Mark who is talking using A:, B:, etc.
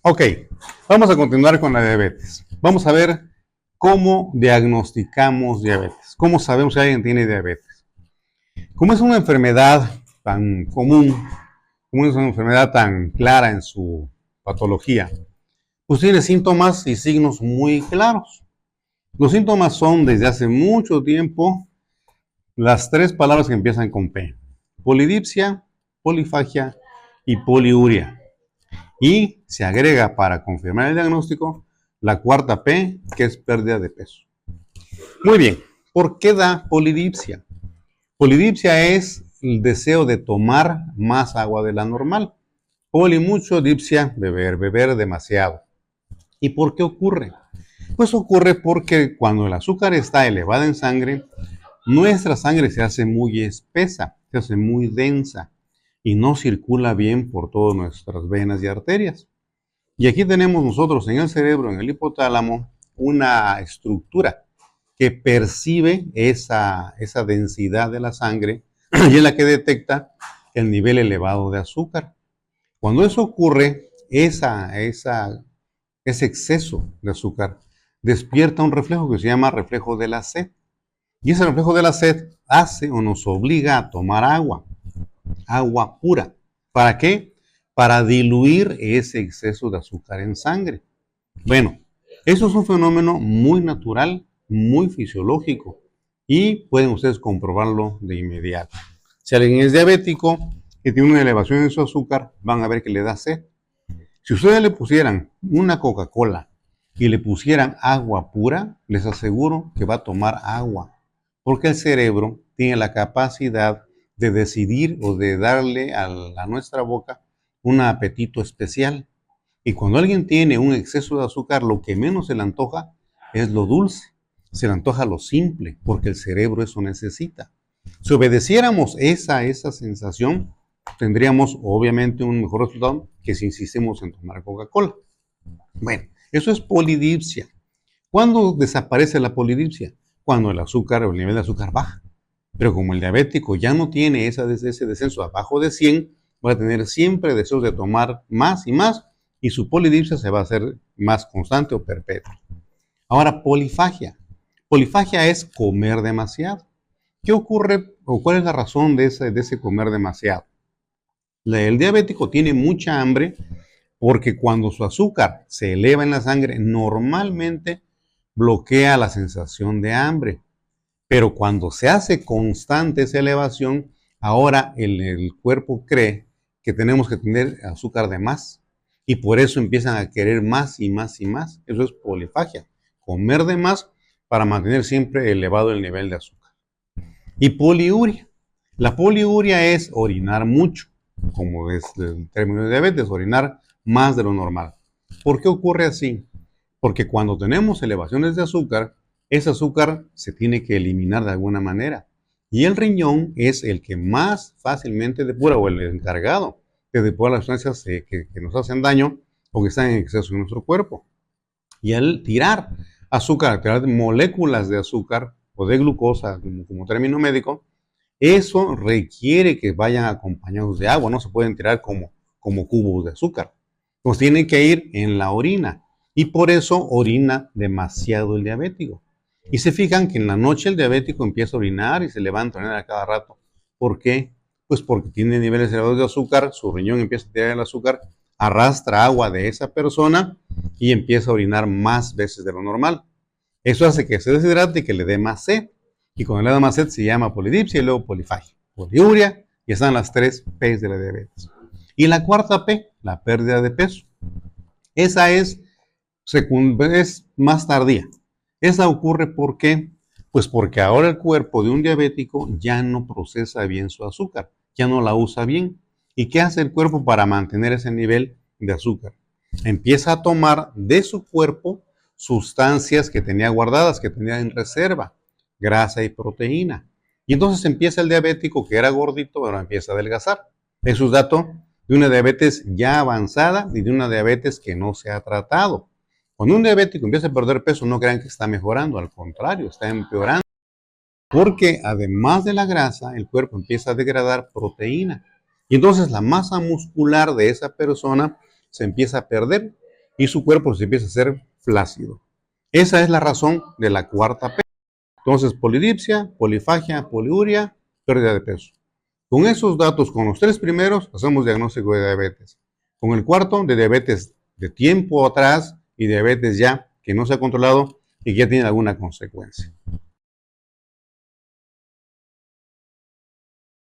A: Ok, vamos a continuar con la diabetes. Vamos a ver cómo diagnosticamos diabetes. ¿Cómo sabemos si alguien tiene diabetes? Como es una enfermedad tan común, como es una enfermedad tan clara en su patología, pues tiene síntomas y signos muy claros. Los síntomas son desde hace mucho tiempo las tres palabras que empiezan con P: polidipsia, polifagia y poliuria. Y se agrega para confirmar el diagnóstico la cuarta P, que es pérdida de peso. Muy bien, ¿por qué da polidipsia? Polidipsia es el deseo de tomar más agua de la normal. Poli mucho, dipsia beber, beber demasiado. ¿Y por qué ocurre? Pues ocurre porque cuando el azúcar está elevada en sangre, nuestra sangre se hace muy espesa, se hace muy densa y no circula bien por todas nuestras venas y arterias. Y aquí tenemos nosotros en el cerebro, en el hipotálamo, una estructura que percibe esa densidad de la sangre y es la que detecta el nivel elevado de azúcar. Cuando eso ocurre, ese exceso de azúcar despierta un reflejo que se llama reflejo de la sed. Y ese reflejo de la sed hace o nos obliga a tomar agua, agua pura. ¿Para qué? Para diluir ese exceso de azúcar en sangre. Bueno, eso es un fenómeno muy natural, muy fisiológico y pueden ustedes comprobarlo de inmediato. Si alguien es diabético y tiene una elevación en su azúcar, van a ver que le da sed. Si ustedes le pusieran una Coca-Cola y le pusieran agua pura, les aseguro que va a tomar agua, porque el cerebro tiene la capacidad de decidir o de darle a nuestra boca un apetito especial. Y cuando alguien tiene un exceso de azúcar, lo que menos se le antoja es lo dulce, se le antoja lo simple, porque el cerebro eso necesita. Si obedeciéramos esa sensación, tendríamos obviamente un mejor resultado que si insistimos en tomar Coca-Cola. Bueno, eso es polidipsia. ¿Cuándo desaparece la polidipsia? Cuando el azúcar o el nivel de azúcar baja. Pero como el diabético ya no tiene ese descenso abajo de 100, va a tener siempre deseos de tomar más y su polidipsia se va a hacer más constante o perpetua. Ahora, polifagia. Polifagia es comer demasiado. ¿Qué ocurre o cuál es la razón de ese comer demasiado? El diabético tiene mucha hambre porque cuando su azúcar se eleva en la sangre, normalmente bloquea la sensación de hambre. Pero cuando se hace constante esa elevación, ahora el cuerpo cree que tenemos que tener azúcar de más. Y por eso empiezan a querer más y más y más. Eso es polifagia. Comer de más para mantener siempre elevado el nivel de azúcar. Y poliuria. La poliuria es orinar mucho, como es el término de diabetes, orinar más de lo normal. ¿Por qué ocurre así? Porque cuando tenemos elevaciones de azúcar, ese azúcar se tiene que eliminar de alguna manera. Y el riñón es el que más fácilmente depura, o el encargado de depurar las sustancias que nos hacen daño o que están en exceso en nuestro cuerpo. Y al tirar azúcar, tirar moléculas de azúcar o de glucosa, como término médico, eso requiere que vayan acompañados de agua, no se pueden tirar como cubos de azúcar. Pues tienen que ir en la orina y por eso orina demasiado el diabético. Y se fijan que en la noche el diabético empieza a orinar y se levanta a orinar a cada rato. ¿Por qué? Pues porque tiene niveles elevados de azúcar, su riñón empieza a tirar el azúcar, arrastra agua de esa persona y empieza a orinar más veces de lo normal. Eso hace que se deshidrate y que le dé más sed. Y cuando le da más sed se llama polidipsia y luego polifagia, poliuria, y están las tres P de la diabetes. Y la cuarta P, la pérdida de peso. Esa es más tardía. Esa ocurre ¿por qué? Pues porque ahora el cuerpo de un diabético ya no procesa bien su azúcar, ya no la usa bien. ¿Y qué hace el cuerpo para mantener ese nivel de azúcar? Empieza a tomar de su cuerpo sustancias que tenía guardadas, que tenía en reserva, grasa y proteína. Y entonces empieza el diabético que era gordito, ahora empieza a adelgazar. Eso es dato de una diabetes ya avanzada y de una diabetes que no se ha tratado. Cuando un diabético empieza a perder peso, no crean que está mejorando, al contrario, está empeorando. Porque además de la grasa, el cuerpo empieza a degradar proteína. Y entonces la masa muscular de esa persona se empieza a perder. y su cuerpo se empieza a hacer flácido. Esa es la razón de la cuarta P. Entonces, polidipsia, polifagia, poliuria, pérdida de peso. Con esos datos, con los tres primeros, hacemos diagnóstico de diabetes. Con el cuarto, de diabetes de tiempo atrás y diabetes ya que no se ha controlado y que ya tiene alguna consecuencia.